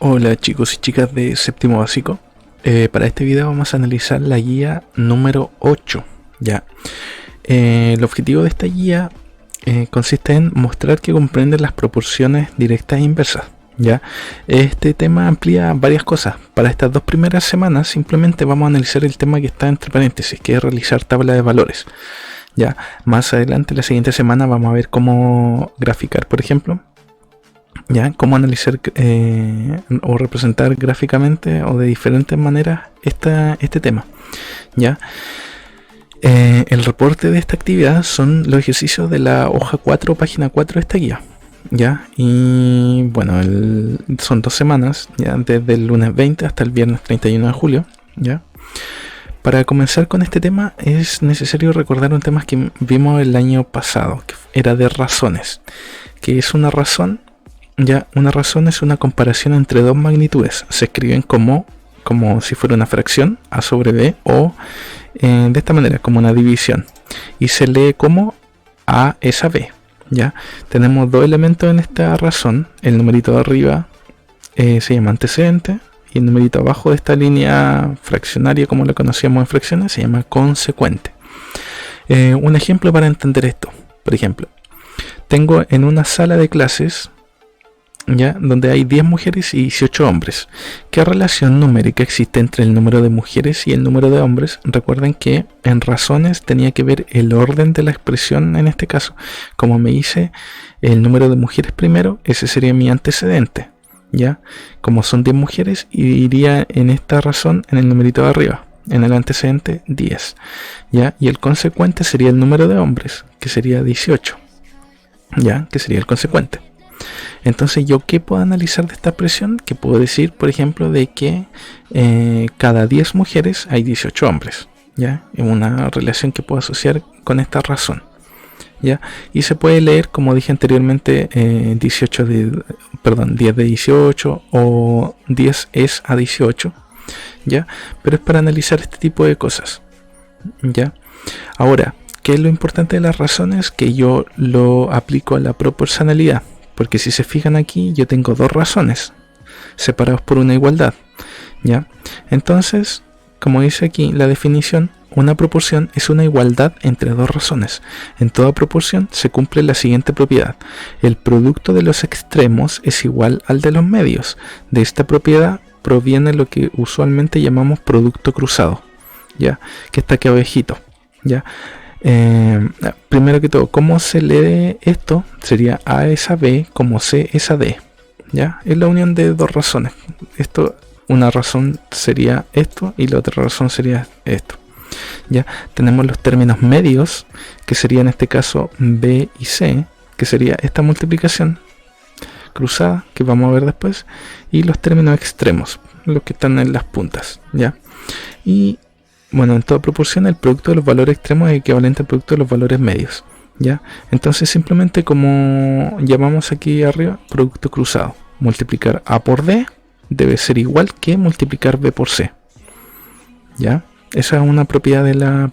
Hola chicos y chicas de séptimo básico. Para este video vamos a analizar la guía número 8. ¿Ya? El objetivo de esta guía consiste en mostrar que comprende las proporciones directas e inversas. ¿Ya? Este tema amplía varias cosas. Para estas 2 primeras semanas simplemente vamos a analizar el tema que está entre paréntesis, que es realizar tabla de valores. ¿Ya? Más adelante, la siguiente semana, vamos a ver cómo graficar, por ejemplo. ¿Ya? Cómo analizar o representar gráficamente o de diferentes maneras este tema. ¿Ya? El reporte de esta actividad son los ejercicios de la hoja 4, página 4 de esta guía. ¿Ya? Y bueno, son 2 semanas, ¿ya? Desde el lunes 20 hasta el viernes 31 de julio. ¿Ya? Para comenzar con este tema es necesario recordar un tema que vimos el año pasado, que era de razones. Que es una razón. Ya, una razón es una comparación entre dos magnitudes. Se escriben como si fuera una fracción, a sobre b, o de esta manera, como una división. Y se lee como a es a b. Ya, tenemos 2 elementos en esta razón. El numerito de arriba se llama antecedente, y el numerito abajo de esta línea fraccionaria, como lo conocíamos en fracciones, se llama consecuente. Un ejemplo para entender esto. Por ejemplo, tengo en una sala de clases, ¿ya?, donde hay 10 mujeres y 18 hombres. ¿Qué relación numérica existe entre el número de mujeres y el número de hombres? Recuerden que en razones tenía que ver el orden de la expresión en este caso. Como me hice el número de mujeres primero, ese sería mi antecedente. ¿Ya? Como son 10 mujeres, iría en esta razón en el numerito de arriba. En el antecedente 10. ¿Ya? Y el consecuente sería el número de hombres, que sería 18. ¿Ya? Que sería el consecuente. Entonces, ¿yo qué puedo analizar de esta expresión? Que puedo decir, por ejemplo, de que cada 10 mujeres hay 18 hombres. ¿Ya? Es una relación que puedo asociar con esta razón. ¿Ya? Y se puede leer, como dije anteriormente, 10 de 18 o 10 es a 18. ¿Ya? Pero es para analizar este tipo de cosas. ¿Ya? Ahora, ¿qué es lo importante de las razones? Que yo lo aplico a la proporcionalidad. Porque si se fijan aquí, yo tengo 2 razones separados por una igualdad. ¿Ya? Entonces, como dice aquí la definición, una proporción es una igualdad entre 2 razones. En toda proporción se cumple la siguiente propiedad: el producto de los extremos es igual al de los medios. De esta propiedad proviene lo que usualmente llamamos producto cruzado, ¿ya? Que está aquí abajito, ¿ya? Primero que todo, ¿cómo se lee esto? Sería A es a B como C es a D. ¿Ya? Es la unión de 2 razones. Una razón sería esto y la otra razón sería esto. ¿Ya? Tenemos los términos medios, que sería en este caso B y C, que sería esta multiplicación cruzada que vamos a ver después, y los términos extremos, los que están en las puntas. ¿Ya? Y bueno, en toda proporción el producto de los valores extremos es equivalente al producto de los valores medios. ¿Ya? Entonces simplemente, como llamamos aquí arriba, producto cruzado, multiplicar A por D debe ser igual que multiplicar B por C. ¿Ya? Esa es una propiedad de la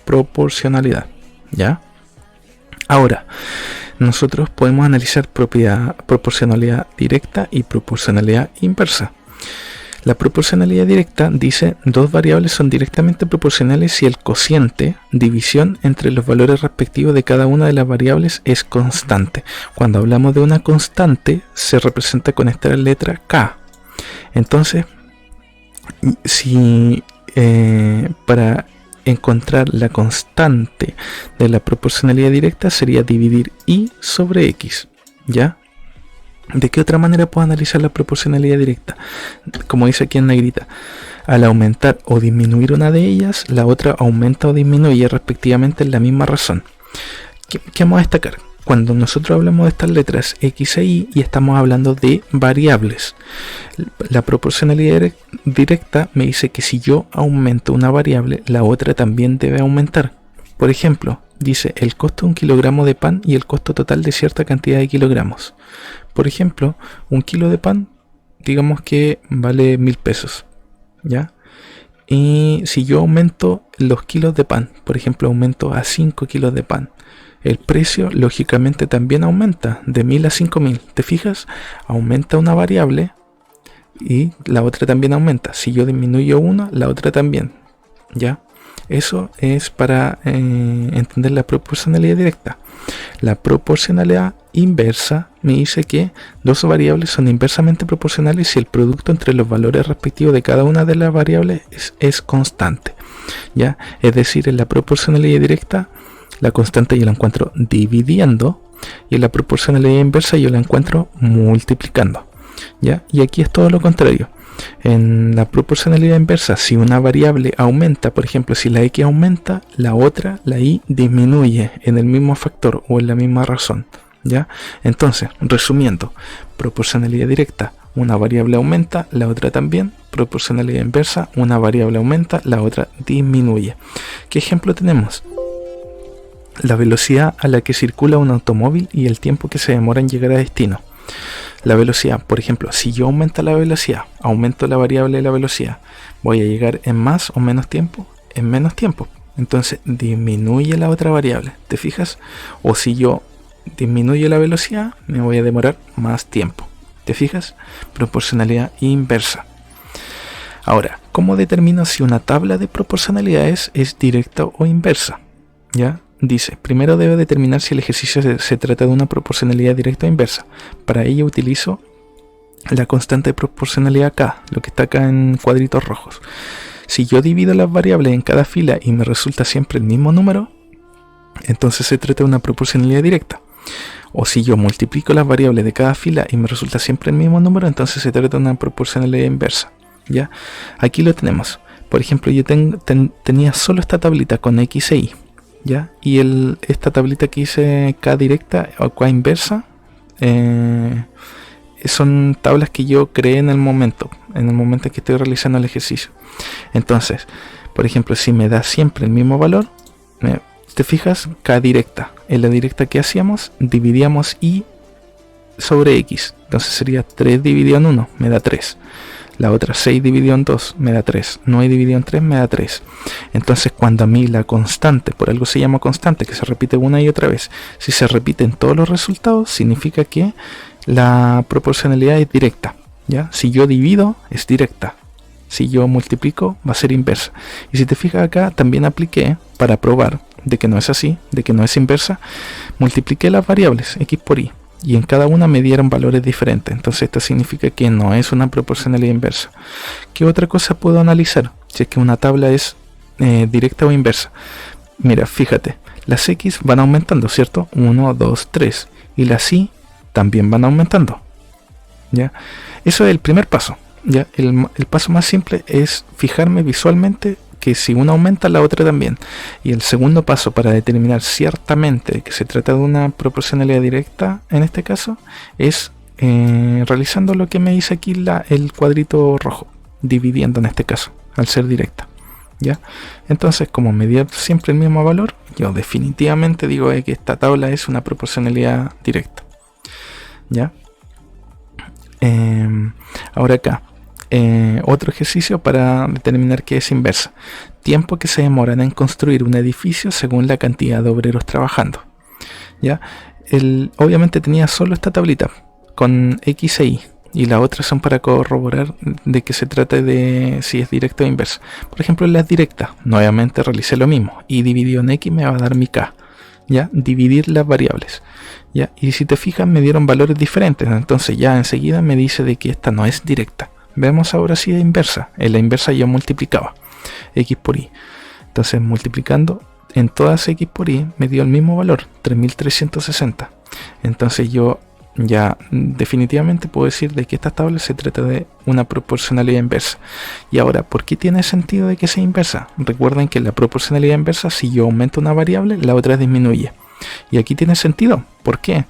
proporcionalidad. ¿Ya? Ahora, nosotros podemos analizar proporcionalidad directa y proporcionalidad inversa. La proporcionalidad directa dice: 2 variables son directamente proporcionales si el cociente, división entre los valores respectivos de cada una de las variables, es constante. Cuando hablamos de una constante, se representa con esta letra K. Entonces, si para encontrar la constante de la proporcionalidad directa sería dividir Y sobre X. ¿Ya? ¿De qué otra manera puedo analizar la proporcionalidad directa? Como dice aquí en negrita: al aumentar o disminuir una de ellas, la otra aumenta o disminuye respectivamente en la misma razón. ¿Qué vamos a destacar? Cuando nosotros hablamos de estas letras X e Y y estamos hablando de variables, la proporcionalidad directa me dice que si yo aumento una variable, la otra también debe aumentar. Por ejemplo, dice el costo de 1 kilogramo de pan y el costo total de cierta cantidad de kilogramos. Por ejemplo, 1 kilo de pan, digamos que vale 1000 pesos. ¿Ya? Y si yo aumento los kilos de pan, por ejemplo, aumento a 5 kilos de pan, el precio lógicamente también aumenta de 1000 a 5000. ¿Te fijas? Aumenta una variable y la otra también aumenta. Si yo disminuyo una, la otra también. ¿Ya? Eso es para entender la proporcionalidad directa. La proporcionalidad inversa me dice que dos variables son inversamente proporcionales si el producto entre los valores respectivos de cada una de las variables es constante. ¿Ya? Es decir, en la proporcionalidad directa, la constante yo la encuentro dividiendo y en la proporcionalidad inversa yo la encuentro multiplicando. ¿Ya? Y aquí es todo lo contrario. En la proporcionalidad inversa, si una variable aumenta, por ejemplo, si la x aumenta, la otra, la y, disminuye en el mismo factor o en la misma razón. ¿Ya? Entonces, resumiendo, proporcionalidad directa, una variable aumenta, la otra también. Proporcionalidad inversa, una variable aumenta, la otra disminuye. ¿Qué ejemplo tenemos? La velocidad a la que circula un automóvil y el tiempo que se demora en llegar a destino. La velocidad, por ejemplo, si yo aumento la velocidad, aumento la variable de la velocidad, ¿voy a llegar en más o menos tiempo? En menos tiempo. Entonces disminuye la otra variable, ¿te fijas? O si yo disminuyo la velocidad, me voy a demorar más tiempo, ¿te fijas? Proporcionalidad inversa. Ahora, ¿cómo determino si una tabla de proporcionalidades es directa o inversa? ¿Ya? Dice, primero debe determinar si el ejercicio se trata de una proporcionalidad directa o inversa. Para ello utilizo la constante de proporcionalidad K, lo que está acá en cuadritos rojos. Si yo divido las variables en cada fila y me resulta siempre el mismo número, entonces se trata de una proporcionalidad directa. O si yo multiplico las variables de cada fila y me resulta siempre el mismo número, entonces se trata de una proporcionalidad inversa. ¿Ya? Aquí lo tenemos. Por ejemplo, yo tenía solo esta tablita con X e Y. ¿Ya? Y esta tablita que hice K directa o K inversa son tablas que yo creé en el momento en que estoy realizando el ejercicio. Entonces, por ejemplo, si me da siempre el mismo valor, te fijas, K directa, en la directa que hacíamos, dividíamos Y sobre X, entonces sería 3 dividido en 1, me da 3. La otra 6 dividido en 2 me da 3. 9 dividido en 3 me da 3. Entonces cuando a mí la constante, por algo se llama constante, que se repite una y otra vez, si se repite en todos los resultados, significa que la proporcionalidad es directa. ¿Ya? Si yo divido, es directa. Si yo multiplico, va a ser inversa. Y si te fijas acá, también apliqué, para probar de que no es así, de que no es inversa, multipliqué las variables, X por Y. Y en cada una me dieron valores diferentes. Entonces esto significa que no es una proporcionalidad inversa. ¿Qué otra cosa puedo analizar? Si es que una tabla es directa o inversa. Mira, fíjate, las X van aumentando, ¿cierto? 1, 2, 3. Y las Y también van aumentando. ¿Ya? Eso es el primer paso. ¿Ya? El paso más simple es fijarme visualmente que si una aumenta, la otra también. Y el segundo paso para determinar ciertamente que se trata de una proporcionalidad directa, en este caso, es realizando lo que me dice aquí el cuadrito rojo, dividiendo en este caso, al ser directa. ¿Ya? Entonces, como me dio siempre el mismo valor, yo definitivamente digo que esta tabla es una proporcionalidad directa. ¿Ya? Ahora acá. Otro ejercicio para determinar qué es inversa. Tiempo que se demoran en construir un edificio según la cantidad de obreros trabajando. ¿Ya? Obviamente tenía solo esta tablita con X e Y. Y las otras son para corroborar de que se trata de si es directa o inversa. Por ejemplo, en las directas, nuevamente realicé lo mismo. Y dividido en X me va a dar mi K. ¿Ya? Dividir las variables. ¿Ya? Y si te fijas, me dieron valores diferentes. Entonces ya enseguida me dice de que esta no es directa. Vemos ahora si es inversa. En la inversa yo multiplicaba X por Y. Entonces multiplicando en todas X por Y me dio el mismo valor, 3360. Entonces yo ya definitivamente puedo decir de que esta tabla se trata de una proporcionalidad inversa. Y ahora, ¿por qué tiene sentido de que sea inversa? Recuerden que en la proporcionalidad inversa, si yo aumento una variable, la otra disminuye. Y aquí tiene sentido. ¿Por qué?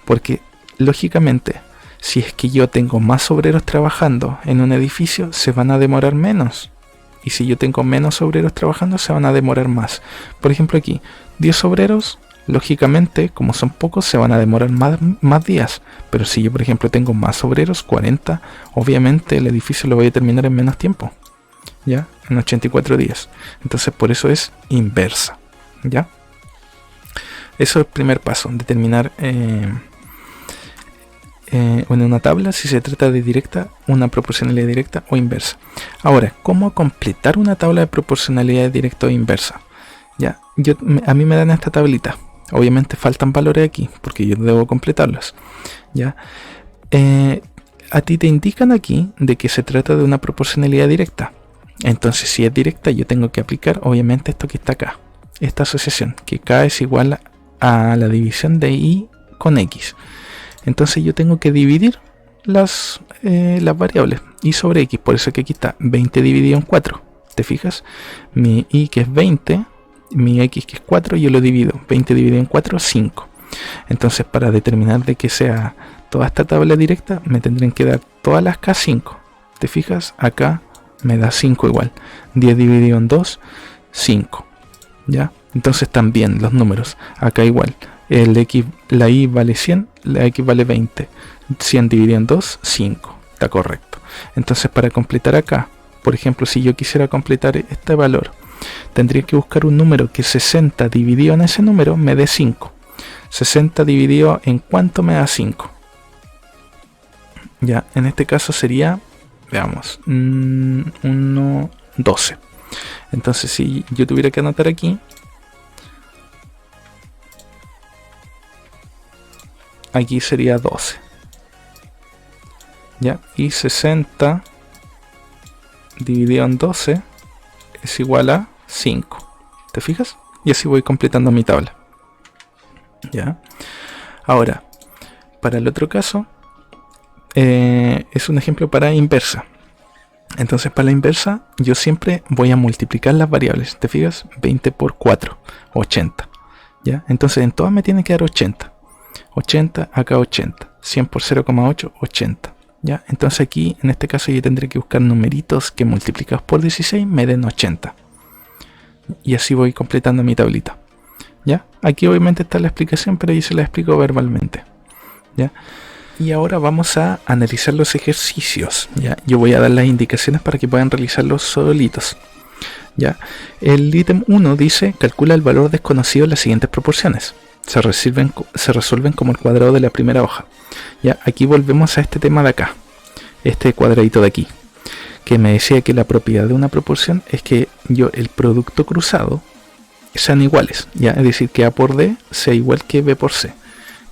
Porque lógicamente, si es que yo tengo más obreros trabajando en un edificio, se van a demorar menos. Y si yo tengo menos obreros trabajando, se van a demorar más. Por ejemplo aquí, 10 obreros, lógicamente, como son pocos, se van a demorar más días. Pero si yo, por ejemplo, tengo más obreros, 40, obviamente el edificio lo voy a terminar en menos tiempo. ¿Ya? En 84 días. Entonces por eso es inversa. ¿Ya? Eso es el primer paso, determinar en una tabla si se trata de directa, una proporcionalidad directa o inversa. Ahora, ¿cómo completar una tabla de proporcionalidad directa o inversa? Ya, a mí me dan esta tablita. Obviamente faltan valores aquí porque yo debo completarlos. Ya, a ti te indican aquí de que se trata de una proporcionalidad directa. Entonces, si es directa, yo tengo que aplicar obviamente esto que está acá, esta asociación, que K es igual a la división de Y con X. Entonces yo tengo que dividir las variables Y sobre X. Por eso que aquí está 20 dividido en 4. ¿Te fijas? Mi Y que es 20, mi X que es 4, yo lo divido. 20 dividido en 4, 5. Entonces para determinar de que sea toda esta tabla directa, me tendrían que dar todas las K5. ¿Te fijas? Acá me da 5 igual. 10 dividido en 2, 5. ¿Ya? Entonces también los números. Acá igual. El X, la Y vale 100, la X vale 20. 100 dividido en 2, 5. Está correcto. Entonces para completar acá, por ejemplo, si yo quisiera completar este valor, tendría que buscar un número que 60 dividido en ese número me dé 5. 60 dividido en cuánto me da 5. Ya, en este caso sería, veamos, 1, 12. Entonces si yo tuviera que anotar aquí, aquí sería 12. ¿Ya? Y 60 dividido en 12 es igual a 5. ¿Te fijas? Y así voy completando mi tabla. ¿Ya? Ahora, para el otro caso, es un ejemplo para inversa. Entonces para la inversa, yo siempre voy a multiplicar las variables. ¿Te fijas? 20 por 4, 80. ¿Ya? Entonces en todas me tiene que dar 80. 80, acá 80, 100 por 0,8, 80. ¿Ya? Entonces aquí, en este caso, yo tendré que buscar numeritos que multiplicados por 16 me den 80. Y así voy completando mi tablita. ¿Ya? Aquí obviamente está la explicación, pero yo se la explico verbalmente. ¿Ya? Y ahora vamos a analizar los ejercicios. ¿Ya? Yo voy a dar las indicaciones para que puedan realizarlos solitos. ¿Ya? El ítem 1 dice, calcula el valor desconocido en las siguientes proporciones. Se resuelven como el cuadrado de la primera hoja. Ya, aquí volvemos a este tema de acá, este cuadradito de aquí, que me decía que la propiedad de una proporción es que el producto cruzado sean iguales, ya, es decir, que A por D sea igual que B por C.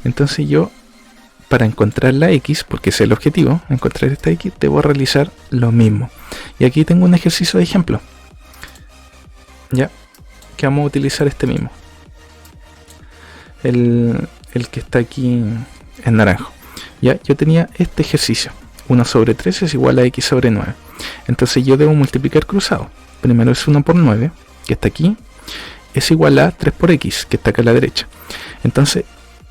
Entonces yo, para encontrar la X, porque ese es el objetivo, encontrar esta X, debo realizar lo mismo. Y aquí tengo un ejercicio de ejemplo, ya, que vamos a utilizar este mismo. El que está aquí en naranjo. Ya, yo tenía este ejercicio. 1 sobre 3 es igual a X sobre 9. Entonces yo debo multiplicar cruzado. Primero es 1 por 9, que está aquí, es igual a 3 por X, que está acá a la derecha. Entonces,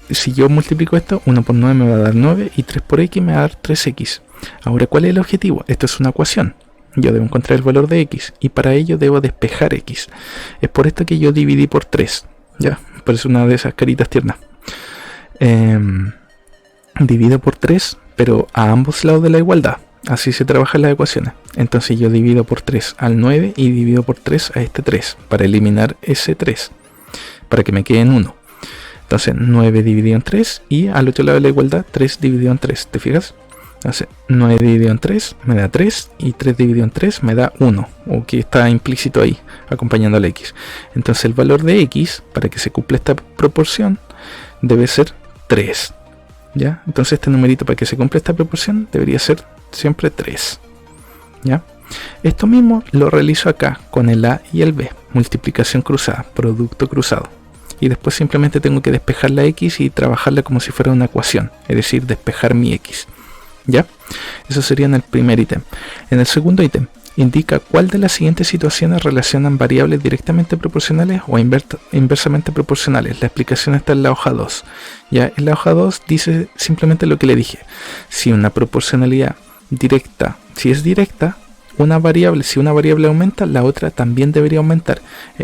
si yo multiplico esto, 1 por 9 me va a dar 9 y 3 por X me va a dar 3X. Ahora, ¿cuál es el objetivo? Esto es una ecuación. Yo debo encontrar el valor de X y para ello debo despejar X. Es por esto que yo dividí por 3. Ya, parece una de esas caritas tiernas. Divido por 3, pero a ambos lados de la igualdad. Así se trabajan las ecuaciones. Entonces yo divido por 3 al 9 y divido por 3 a este 3, para eliminar ese 3, para que me quede en 1. Entonces 9 dividido en 3 y al otro lado de la igualdad 3 dividido en 3. ¿Te fijas? Entonces 9 dividido en 3 me da 3 y 3 dividido en 3 me da 1, o que está implícito ahí, acompañando al X. Entonces el valor de X, para que se cumpla esta proporción, debe ser 3. ¿Ya? Entonces este numerito, para que se cumpla esta proporción, debería ser siempre 3. ¿Ya? Esto mismo lo realizo acá con el A y el B, multiplicación cruzada, producto cruzado. Y después simplemente tengo que despejar la X y trabajarla como si fuera una ecuación, es decir, despejar mi X. ¿Ya? Eso sería en el primer ítem. En el segundo ítem, indica cuál de las siguientes situaciones relacionan variables directamente proporcionales o inversamente proporcionales. La explicación está en la hoja 2. Ya, en la hoja 2 dice simplemente lo que le dije. Si una proporcionalidad directa, si es directa, si una variable aumenta, la otra también debería aumentar.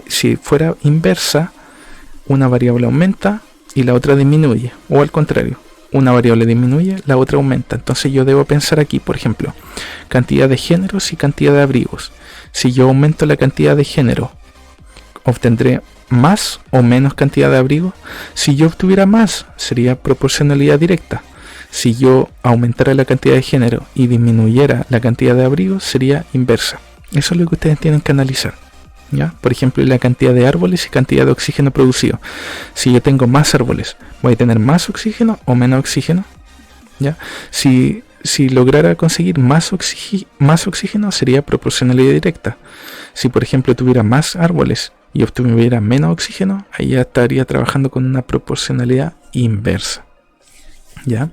Si fuera inversa, una variable aumenta y la otra disminuye, o al contrario. Una variable disminuye, la otra aumenta. Entonces yo debo pensar aquí, por ejemplo, cantidad de géneros y cantidad de abrigos. Si yo aumento la cantidad de género, obtendré más o menos cantidad de abrigos. Si yo obtuviera más, sería proporcionalidad directa. Si yo aumentara la cantidad de género y disminuyera la cantidad de abrigos, sería inversa. Eso es lo que ustedes tienen que analizar, ¿ya? Por ejemplo, la cantidad de árboles y cantidad de oxígeno producido. Si yo tengo más árboles, ¿voy a tener más oxígeno o menos oxígeno? ¿Ya? Si lograra conseguir más oxígeno, sería proporcionalidad directa. Si por ejemplo tuviera más árboles y obtuviera menos oxígeno, ahí ya estaría trabajando con una proporcionalidad inversa. ¿Ya?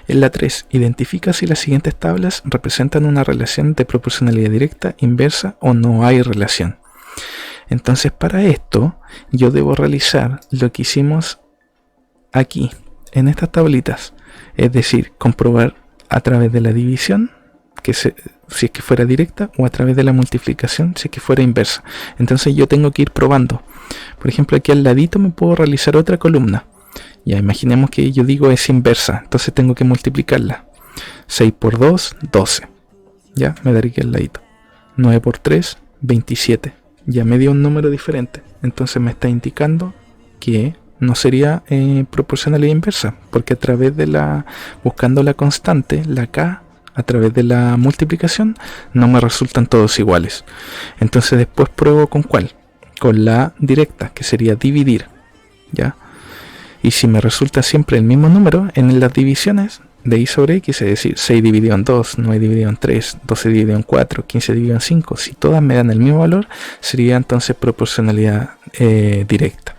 En la 3, identifica si las siguientes tablas representan una relación de proporcionalidad directa, inversa o no hay relación. Entonces, para esto yo debo realizar lo que hicimos aquí en estas tablitas, es decir, comprobar a través de la división si es que fuera directa, o a través de la multiplicación si es que fuera inversa. Entonces yo tengo que ir probando. Por ejemplo, aquí al ladito me puedo realizar otra columna. Ya, imaginemos que yo digo es inversa, entonces tengo que multiplicarla. 6 por 2, 12. Ya, me daría aquí al ladito. 9 por 3, 27. Ya me dio un número diferente. Entonces me está indicando que no sería proporcionalidad inversa, porque a través de buscando la constante, la k, a través de la multiplicación, no me resultan todos iguales. Entonces después pruebo con cuál, con la directa, que sería dividir, ¿ya? Y si me resulta siempre el mismo número en las divisiones de y sobre x, es decir, 6 dividido en 2, 9 dividido en 3, 12 dividido en 4, 15 dividido en 5, si todas me dan el mismo valor, sería entonces proporcionalidad directa.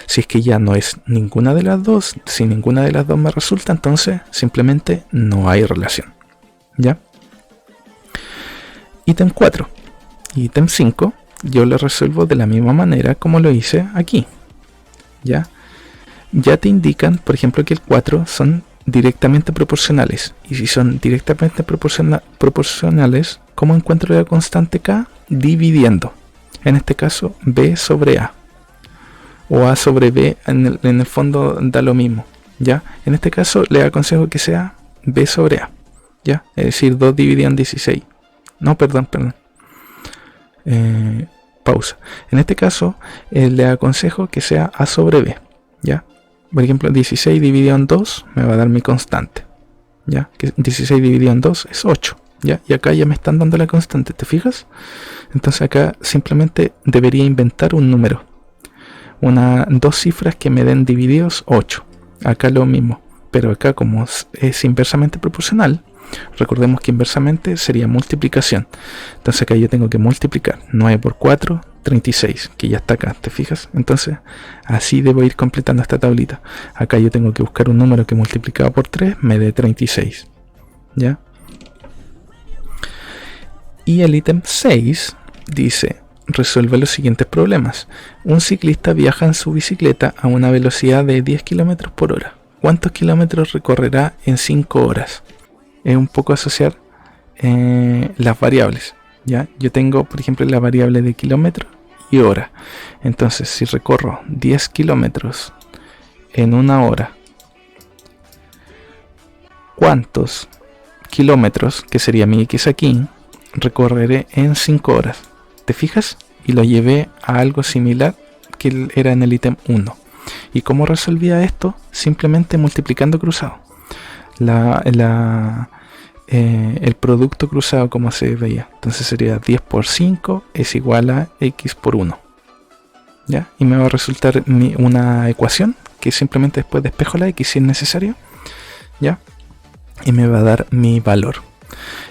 Si es que ya no es ninguna de las dos, si ninguna de las dos me resulta, entonces simplemente no hay relación, ¿ya? Ítem 4. Ítem 5 yo lo resuelvo de la misma manera como lo hice aquí, ¿ya? Ya te indican, por ejemplo, que el 4 son directamente proporcionales. Y si son directamente proporcionales, ¿cómo encuentro la constante k? Dividiendo. En este caso, b sobre a. O a sobre b, en el fondo da lo mismo, ¿ya? En este caso, le aconsejo que sea b sobre a, ¿ya? Es decir, 2 dividido en 16. No, perdón. Pausa. En este caso, le aconsejo que sea a sobre b, ¿ya? Por ejemplo, 16 dividido en 2 me va a dar mi constante, ¿ya? Que 16 dividido en 2 es 8, ¿ya? Y acá ya me están dando la constante, ¿te fijas? Entonces acá simplemente debería inventar un número, dos cifras que me den divididos 8. Acá lo mismo, pero acá como es inversamente proporcional, recordemos que inversamente sería multiplicación. Entonces acá yo tengo que multiplicar 9 por 4, 36, que ya está acá, ¿te fijas? Entonces así debo ir completando esta tablita. Acá yo tengo que buscar un número que multiplicado por 3 me dé 36, ¿ya? Y el ítem 6 dice: resuelve los siguientes problemas. Un ciclista viaja en su bicicleta a una velocidad de 10 km por hora. ¿Cuántos kilómetros recorrerá en 5 horas? Es un poco asociar las variables, ¿ya? Yo tengo, por ejemplo, la variable de kilómetro y hora. Entonces, si recorro 10 kilómetros en una hora, ¿cuántos kilómetros, que sería mi x aquí, recorreré en 5 horas? ¿Te fijas? Y lo llevé a algo similar que era en el ítem 1. ¿Y cómo resolvía esto? Simplemente multiplicando cruzado. El producto cruzado, como se veía. Entonces sería 10 por 5 es igual a x por 1. ¿Ya? Y me va a resultar una ecuación que simplemente después despejo la x si es necesario. ¿Ya? Y me va a dar mi valor.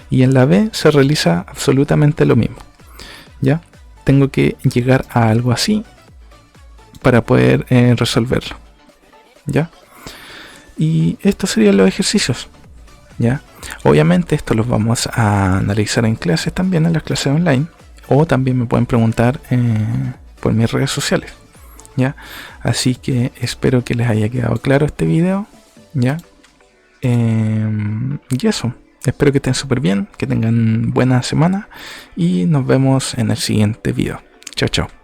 Y en la b se realiza absolutamente lo mismo. ¿Ya? Tengo que llegar a algo así para poder resolverlo, ¿ya? Y estos serían los ejercicios, ¿ya? Obviamente esto los vamos a analizar en clases también, en las clases online, o también me pueden preguntar por mis redes sociales, ¿ya? Así que espero que les haya quedado claro este video, ¿ya? Y eso, espero que estén súper bien, que tengan buena semana y nos vemos en el siguiente video. Chao, chao.